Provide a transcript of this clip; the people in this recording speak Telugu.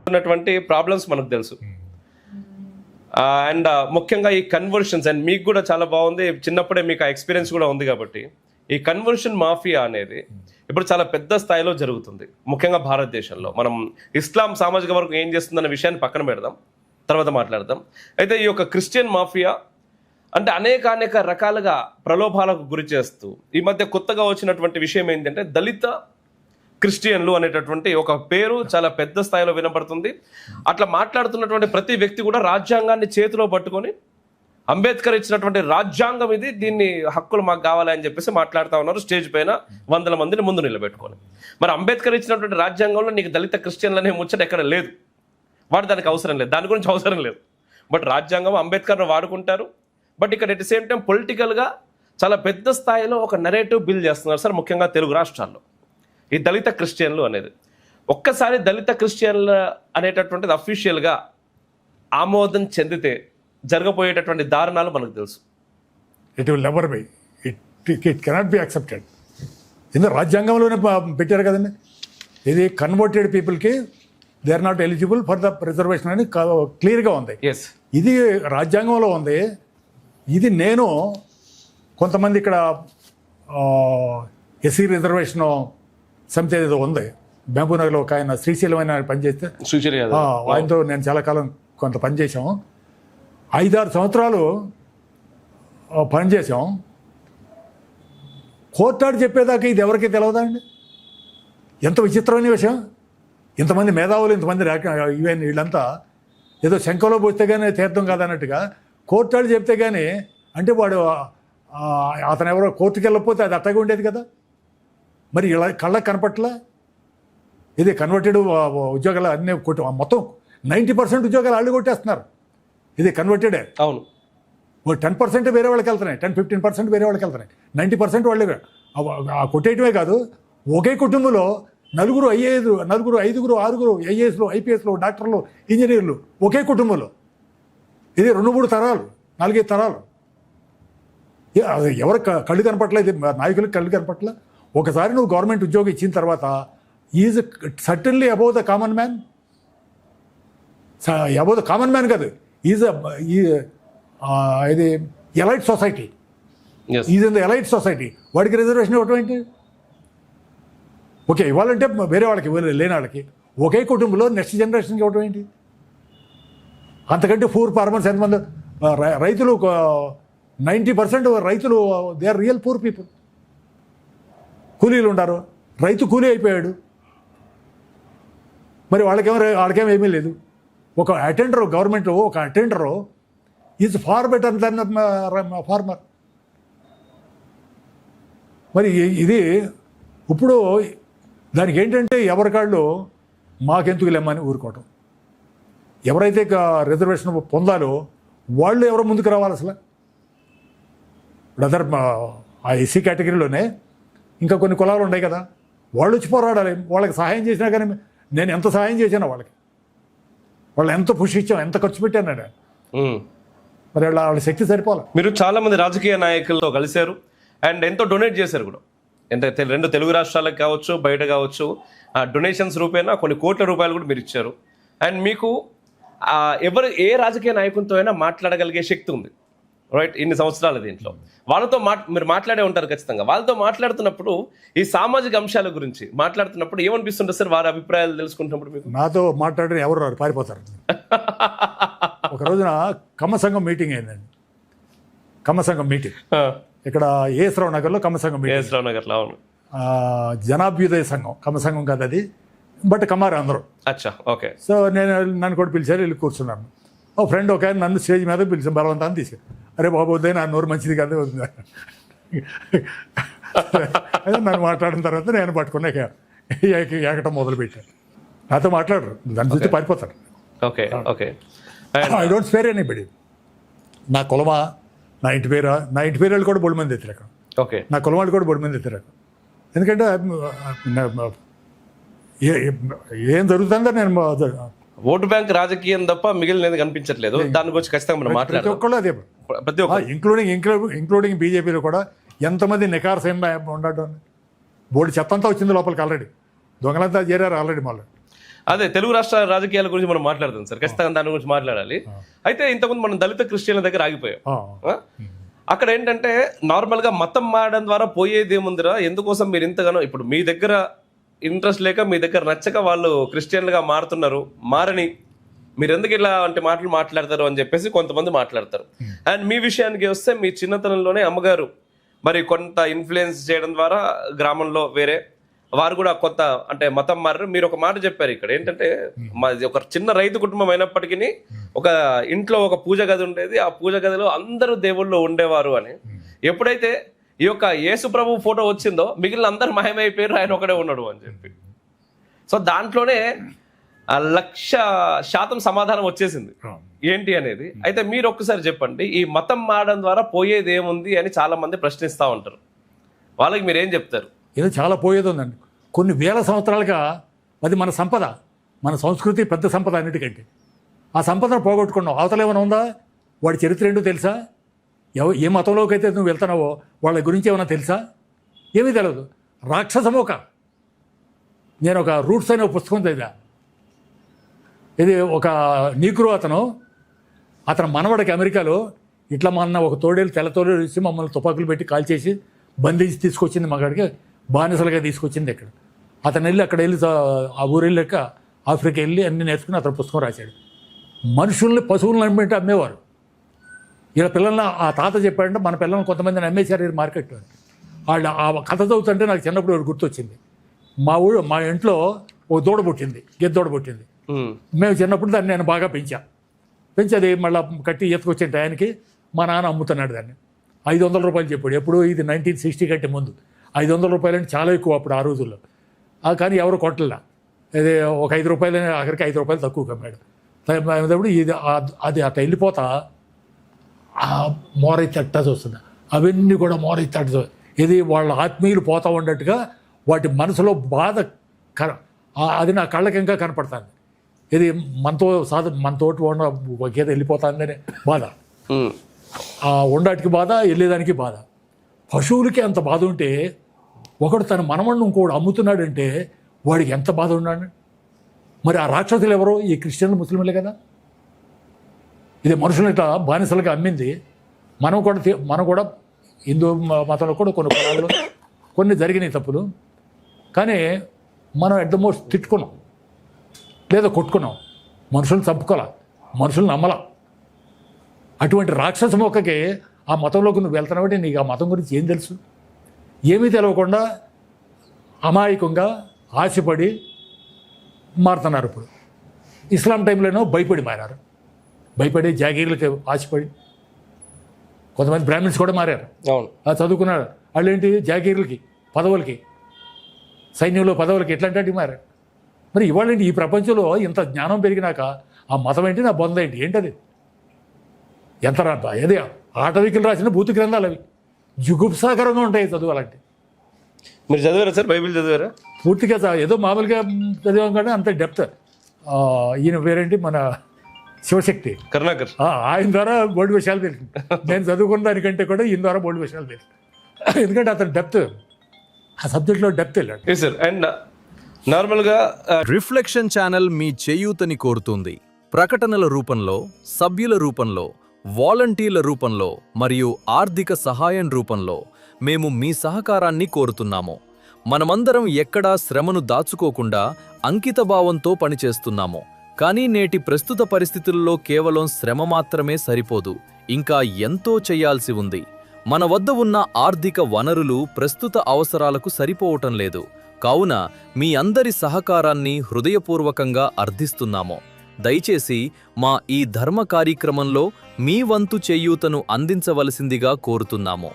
ఉన్నటువంటి ప్రాబ్లమ్స్ మనకు తెలుసు. అండ్ ముఖ్యంగా ఈ కన్వర్షన్స్, అండ్ మీకు కూడా చాలా బాగుంది, చిన్నప్పుడే మీకు ఆ ఎక్స్పీరియన్స్ కూడా ఉంది కాబట్టి ఈ కన్వర్షన్ మాఫియా అనేది ఇప్పుడు చాలా పెద్ద స్థాయిలో జరుగుతుంది, ముఖ్యంగా భారతదేశంలో. మనం ఇస్లాం సామాజిక వర్గం ఏం చేస్తుందన్న విషయాన్ని పక్కన పెడదాం, తర్వాత మాట్లాడదాం. అయితే ఈ యొక్క క్రిస్టియన్ మాఫియా అంటే అనేక రకాలుగా ప్రలోభాలకు గురి చేస్తూ ఈ మధ్య కొత్తగా వచ్చినటువంటి విషయం ఏంటంటే దళిత క్రిస్టియన్లు అనేటటువంటి ఒక పేరు చాలా పెద్ద స్థాయిలో వినపడుతుంది. అట్లా మాట్లాడుతున్నటువంటి ప్రతి వ్యక్తి కూడా రాజ్యాంగాన్ని చేతిలో పట్టుకొని అంబేద్కర్ ఇచ్చినటువంటి రాజ్యాంగం ఇది, దీన్ని హక్కులు మాకు కావాలి అని చెప్పేసి మాట్లాడుతూ ఉన్నారు స్టేజ్ పైన 100 మందిని ముందు నిలబెట్టుకొని. మరి అంబేద్కర్ ఇచ్చినటువంటి రాజ్యాంగంలో నీకు దళిత క్రిస్టియన్లు అనే ముచ్చట ఎక్కడ లేదు, వాడు దానికి అవసరం లేదు, దాని గురించి అవసరం లేదు. బట్ రాజ్యాంగం అంబేద్కర్ను వాడుకుంటారు. బట్ ఇక్కడ ఎట్ ద సేమ్ టైం పొలిటికల్గా చాలా పెద్ద స్థాయిలో ఒక నెరేటివ్ బిల్డ్ చేస్తున్నారు సార్, ముఖ్యంగా తెలుగు రాష్ట్రాల్లో ఈ దళిత క్రిస్టియన్లు అనేది. ఒక్కసారి దళిత క్రిస్టియన్లు అనేటటువంటిది అఫీషియల్గా ఆమోదం చెందితే జరగబోయేటటువంటి దారుణాలు మనకు తెలుసు. It will never be, it cannot be accepted. ఎందుకంటే రాజ్యాంగంలోనే పెట్టారు కదండి, ఇది కన్వర్టెడ్ పీపుల్కి they are not eligible for the reservation అని క్లియర్గా ఉంది. ఇది రాజ్యాంగంలో ఉంది. ఇది నేను కొంతమంది ఇక్కడ ఎస్సీ రిజర్వేషన్ సమితి ఏదో ఉంది మహబూబ్నగర్లో, ఒక ఆయన శ్రీశైలం ఆయన పనిచేస్తే ఆయనతో నేను చాలా కాలం కొంత పనిచేసాం, 5-6 సంవత్సరాలు పనిచేసాం. కోర్టాడు చెప్పేదాకా ఇది ఎవరికి తెలియదా అండి? ఎంత విచిత్రమైన విషయం. ఇంతమంది మేధావులు, ఇంతమంది ఈవెన్ వీళ్ళంతా ఏదో శంఖంలో పోస్తే కానీ తీర్థం కాదన్నట్టుగా కోర్టాడు చెప్తే కానీ, అంటే వాడు అతను ఎవరో కోర్టుకి వెళ్ళకపోతే అది అట్టగా ఉండేది కదా. మరి ఇలా కళ్ళకు కనపట్లా. ఇది కన్వర్టెడ్ ఉద్యోగాలు అన్నీ మొత్తం 90% ఉద్యోగాలు వాళ్ళు కొట్టేస్తున్నారు. ఇది కన్వర్టెడే. అవును, 10% వేరే వాళ్ళకి వెళ్తున్నాయి, 10-15% వేరే వాళ్ళకి వెళ్తున్నాయి, 90% వాళ్ళే. ఆ కొట్టేయటమే కాదు, ఒకే కుటుంబంలో 4 ఐఏఎస్, 4, 5, 6 ఐఏఎస్లు, ఐపీఎస్లు, డాక్టర్లు, ఇంజనీర్లు ఒకే కుటుంబంలో. ఇది 2-3 తరాలు, 4-5 తరాలు. ఎవరు కళ్ళు కనపట్లేదు, నాయకులకు కళ్ళు కనపట్ల. ఒకసారి నువ్వు గవర్నమెంట్ ఉద్యోగం ఇచ్చిన తర్వాత is certainly above the common man. Above the common man కాదు, ఈజ్ ఇది elite society. Is in the elite society. వాడికి రిజర్వేషన్ ఇవ్వటం ఏంటి? ఓకే, ఇవ్వాలంటే వేరే వాళ్ళకి, లేని వాళ్ళకి, ఒకే కుటుంబంలో నెక్స్ట్ జనరేషన్కి ఇవ్వటం ఏంటి? అంతకంటే పూర్ ఫార్మర్స్ ఎంతమంది రైతులు, 90% రైతులు they are real poor people. కూలీలు ఉన్నారు, రైతు కూలీ అయిపోయాడు. మరి వాళ్ళకేమో ఏమీ లేదు. ఒక అటెండరు, గవర్నమెంట్ ఒక attender is far better than farmer. మరి ఇది ఇప్పుడు దానికి ఏంటంటే ఎవరికాళ్ళు మాకెందుకు లేమని ఊరుకోవటం. ఎవరైతే రిజర్వేషన్ పొందాలో వాళ్ళు ఎవరో ముందుకు రావాలి అసలు. అదర్ ఆ ఎస్సీ కేటగిరీలోనే ఇంకా కొన్ని కులాలు ఉన్నాయి కదా, వాళ్ళు వచ్చి పోరాడాలి. వాళ్ళకి సహాయం చేసినా కానీ, నేను ఎంత సహాయం చేశాను వాళ్ళకి, వాళ్ళు ఎంత పుష్ ఇచ్చాం, ఎంత ఖర్చు పెట్టాను నేను, మరి వాళ్ళ శక్తి సరిపోవాలి. మీరు చాలా మంది రాజకీయ నాయకులతో కలిశారు అండ్ ఎంతో డొనేట్ చేశారు కూడా, అంటే 2 తెలుగు రాష్ట్రాలకు కావచ్చు, బయట కావచ్చు, డొనేషన్స్ రూపేనా కొన్ని కోట్ల రూపాయలు కూడా మీరు ఇచ్చారు. అండ్ మీకు ఏ రాజకీయ నాయకులతో అయినా మాట్లాడగలిగే శక్తి ఉంది, రైట్? ఇన్ని సంవత్సరాలు దీంట్లో వాళ్ళతో మీరు మాట్లాడే ఉంటారు ఖచ్చితంగా. వాళ్ళతో మాట్లాడుతున్నప్పుడు ఈ సామాజిక అంశాల గురించి మాట్లాడుతున్నప్పుడు ఏమనిపిస్తుంటుంది సార్? వారి అభిప్రాయాలు తెలుసుకుంటున్నప్పుడు మీకు? నాతో మాట్లాడిన ఎవరు రారు, పారిపోతారు. ఒక రోజున కమ్మ సంఘం మీటింగ్ అయిందండి. కమ్మ సంఘం మీటింగ్ ఇక్కడ ఏఎస్రావు నగర్లో కమ్మ సంఘం మీటింగ్. ఏఎస్రావు నగర్లో, అవును. జనాభ్యుదయ సంఘం, కమ్మ సంఘం కాదు అది, బట్ కమ్మారు అందరూ. అచ్చా, ఓకే. సో నన్ను కూడా పిలిచారు, వెళ్ళి కూర్చున్నాను. ఓ ఫ్రెండ్ ఒక ఆయన నన్ను స్టేజ్ మీద పిలిచాను, బలవంతాన్ని తీసుకు. అరే బాబు వద్దే, నా నోరు మంచిది కాదు. అదే నన్ను మాట్లాడిన తర్వాత నేను పట్టుకునే ఏకటం మొదలుపెట్టాను. నాతో మాట్లాడరు, దాన్ని చూస్తే పారిపోతారు. Okay, okay. I don't spare anybody. నా కులమా, నా ఇంటి పేరు వాళ్ళు కూడా బొడి మంది ఎత్తిరాక. ఓకే, నా కులం వాళ్ళు కూడా బొడి మంది ఎత్తిరాక. ఎందుకంటే ఏం జరుగుతుందో నేను ఓటు బ్యాంక్ రాజకీయం తప్ప మిగిలినది కనిపించట్లేదు. దాని గురించి ఖచ్చితంగా మనం మాట్లాడాలి. అదే ప్రతి ఒక్క ఇంక్లూడింగ్ బీజేపీలో కూడా ఎంతమంది నికార్సైన ఉండడం. బోర్డు చెత్తంతా వచ్చింది లోపలికి ఆల్రెడీ. దొంగలంతా చేరారు ఆల్రెడీ. మళ్ళీ అదే తెలుగు రాష్ట్ర రాజకీయాల గురించి మనం మాట్లాడతాం సార్, ఖచ్చితంగా దాని గురించి మాట్లాడాలి. అయితే ఇంతకుముందు మనం దళిత క్రిస్టియన్ల దగ్గర ఆగిపోయాం. ఆ? అక్కడ ఏంటంటే నార్మల్ గా మతం మారడం ద్వారా పోయేది ఏముందిరా, ఎందుకోసం మీరు ఇంతగానో ఇప్పుడు మీ దగ్గర ఇంట్రెస్ట్ లేక మీ దగ్గర నచ్చక వాళ్ళు క్రిస్టియన్లుగా మారుతున్నారు, మారని మీరు ఎందుకు ఇలా అంటే మాటలు మాట్లాడతారు అని చెప్పేసి కొంతమంది మాట్లాడతారు. అండ్ మీ విషయానికి వస్తే మీ చిన్నతనంలోనే అమ్మగారు మరి కొంత ఇన్ఫ్లుయెన్స్ చేయడం ద్వారా గ్రామంలో వేరే వారు కూడా కొంత అంటే మతం మారారు. మీరు ఒక మాట చెప్పారు ఇక్కడ ఏంటంటే మాది ఒక చిన్న రైతు కుటుంబం అయినప్పటికీ ఒక ఇంట్లో ఒక పూజ గది ఉండేది, ఆ పూజ గదిలో అందరూ దేవుళ్ళు ఉండేవారు అని. ఎప్పుడైతే ఈ యొక్క యేసు ప్రభు ఫోటో వచ్చిందో మిగిలిన అందరు మాయమైపోయారు, ఆయన ఒకడే ఉన్నాడు అని చెప్పి. సో దాంట్లోనే 100% సమాధానం వచ్చేసింది ఏంటి అనేది. అయితే మీరు ఒక్కసారి చెప్పండి, ఈ మతం మారడం ద్వారా పోయేది ఏముంది అని చాలా మంది ప్రశ్నిస్తూ ఉంటారు, వాళ్ళకి మీరు ఏం చెప్తారు? ఏదో చాలా పోయేది ఉందండి. కొన్ని వేల సంవత్సరాలుగా అది మన సంపద, మన సంస్కృతి పెద్ద సంపద అన్నిటికంటే. ఆ సంపదను పోగొట్టుకున్నావు. అవతల ఏమైనా ఉందా? వాడి చరిత్ర ఏంటో తెలుసా? ఏ మతంలోకి అయితే నువ్వు వెళ్తున్నావో వాళ్ళ గురించి ఏమైనా తెలుసా? ఏమీ తెలియదు. రాక్షసమోక. నేను ఒక రూట్స్ అనే పుస్తకం చదివా. ఇది ఒక నీగ్రో అతను మనవడికి అమెరికాలో ఇట్లా మన ఒక తోడేలు తెల్ల తోడేలు ఇచ్చి మమ్మల్ని తుపాకులు పెట్టి కాల్చేసి బంధించి తీసుకొచ్చింది మగాడికి, బానిసలుగా తీసుకొచ్చింది ఇక్కడ. అతను వెళ్ళి అక్కడ వెళ్ళి ఆ ఊరు వెళ్ళాక ఆఫ్రికా వెళ్ళి అన్ని నేర్చుకుని అతను పుస్తకం రాశాడు. మనుషుల్ని పశువులను అమ్మేంటే అమ్మేవారు. ఇలా పిల్లల్ని ఆ తాత చెప్పాడంటే మన పిల్లల్ని కొంతమందిని అమ్మేశారు ఈ మార్కెట్లో. వాళ్ళు ఆ కథ చదువుతుంటే నాకు చిన్నప్పుడు ఒకటి గుర్తొచ్చింది. మా ఇంట్లో ఒక దూడ పుట్టింది, గెద్ద దూడ పుట్టింది. మేము చిన్నప్పుడు దాన్ని నేను బాగా పెంచేది మళ్ళీ కట్టి ఎత్తుకొచ్చే టయానికి మా నాన్న అమ్ముతున్నాడు దాన్ని. 500 రూపాయలు చెప్పాడు. ఎప్పుడు ఇది 1960 కంటే ముందు. 500 రూపాయలు అంటే చాలా ఎక్కువ అప్పుడు ఆ రోజుల్లో. కానీ ఎవరు కొట్టలా. అదే ఒక 5 రూపాయలు, అక్కడికి 5 రూపాయలు తక్కువ కమ్మాడు. ఇది అది అట్లా వెళ్ళిపోతా మోరైతే అట్టాసి వస్తుంది. అవన్నీ కూడా మోరైతే అట్ట, ఇది వాళ్ళ ఆత్మీయులు పోతూ ఉన్నట్టుగా వాటి మనసులో బాధ అది నా కళ్ళకి ఇంకా కనపడుతుంది. ఇది మనతోటి ఉన్న గీత వెళ్ళిపోతుందనే బాధ, ఆ ఉండటానికి బాధ, వెళ్ళేదానికి బాధ. పశువులకి అంత బాధ ఉంటే ఒకడు తన మనవడిని ఇంకోడు అమ్ముతున్నాడంటే వాడికి ఎంత బాధ ఉన్నాడు. మరి ఆ రాక్షసులు ఎవరో? ఈ క్రిస్టియన్లు, ముస్లింలే కదా. ఇది మనుషులు ఇట్లా బానిసలుగా అమ్మింది. మనం కూడా హిందూ మతంలో కూడా కొన్ని కులాలు కొన్ని జరిగినాయి తప్పులు. కానీ మనం ఎట్ ద మోస్ట్ తిట్టుకున్నాం లేదా కొట్టుకున్నాం. మనుషులను చంపుకోలే, మనుషులను నమ్మలా. అటువంటి రాక్షస మొక్కకి ఆ మతంలోకి నువ్వు వెళ్తున్నావంటే నీకు ఆ మతం గురించి ఏం తెలుసు? ఏమీ తెలియకుండా అమాయకంగా ఆశపడి మారుతున్నారు. ఇప్పుడు ఇస్లాం టైంలోనో భయపడి మారారు. భయపడి జాగీర్లకి ఆశపడి కొంతమంది బ్రాహ్మిన్స్ కూడా మారారు. చదువుకున్నారు. వాళ్ళు ఏంటి జాగీర్లకి, పదవులకి, సైన్యంలో పదవులకి ఎట్లాంటి మారారు. మరి ఇవాళ ఈ ప్రపంచంలో ఇంత జ్ఞానం పెరిగినాక ఆ మతం ఏంటి, నా బొంద ఏంటి, ఏంటది? ఎంత అదే ఆటవికులు రాసిన భూతి గ్రంథాలు అవి జుగుప్సాకరంగా ఉంటాయి చదువాలంటే. మీరు చదివారా సార్? బైబిల్ చదివారా? పూర్తిగా ఏదో మామూలుగా చదివాం కానీ అంత డెప్త్. ఈయన పేరేంటి, మన శివశక్తి కరుణాకర్, ఆయన ద్వారా బోల్డ్ విషయాలు తెలిసింది. నేను చదువుకున్న దానికంటే కూడా ఈయన ద్వారా బోల్డ్ విషయాలు తెలిసింది. ఎందుకంటే అతను డెప్త్, ఆ సబ్జెక్ట్లో డెప్త్ వెళ్ళాడు. సార్ అండ్ నార్మల్గా రిఫ్లెక్షన్ ఛానల్ మీ చేయూతని కోరుతుంది. ప్రకటనల రూపంలో, సభ్యుల రూపంలో, వాలంటీర్ల రూపంలో మరియు ఆర్థిక సహాయం రూపంలో మేము మీ సహకారాన్ని కోరుతున్నాము. మనమందరం ఎక్కడా శ్రమను దాచుకోకుండా అంకితభావంతో పనిచేస్తున్నాము. కానీ నేటి ప్రస్తుత పరిస్థితుల్లో కేవలం శ్రమ మాత్రమే సరిపోదు, ఇంకా ఎంతో చెయ్యాల్సి ఉంది. మన వద్ద ఉన్న ఆర్థిక వనరులు ప్రస్తుత అవసరాలకు సరిపోవటం లేదు. కావున మీ అందరి సహకారాన్ని హృదయపూర్వకంగా అర్థిస్తున్నాము. దయచేసి మా ఈ ధర్మ కార్యక్రమంలో మీ వంతు చేయూతను అందించవలసిందిగా కోరుతున్నాము.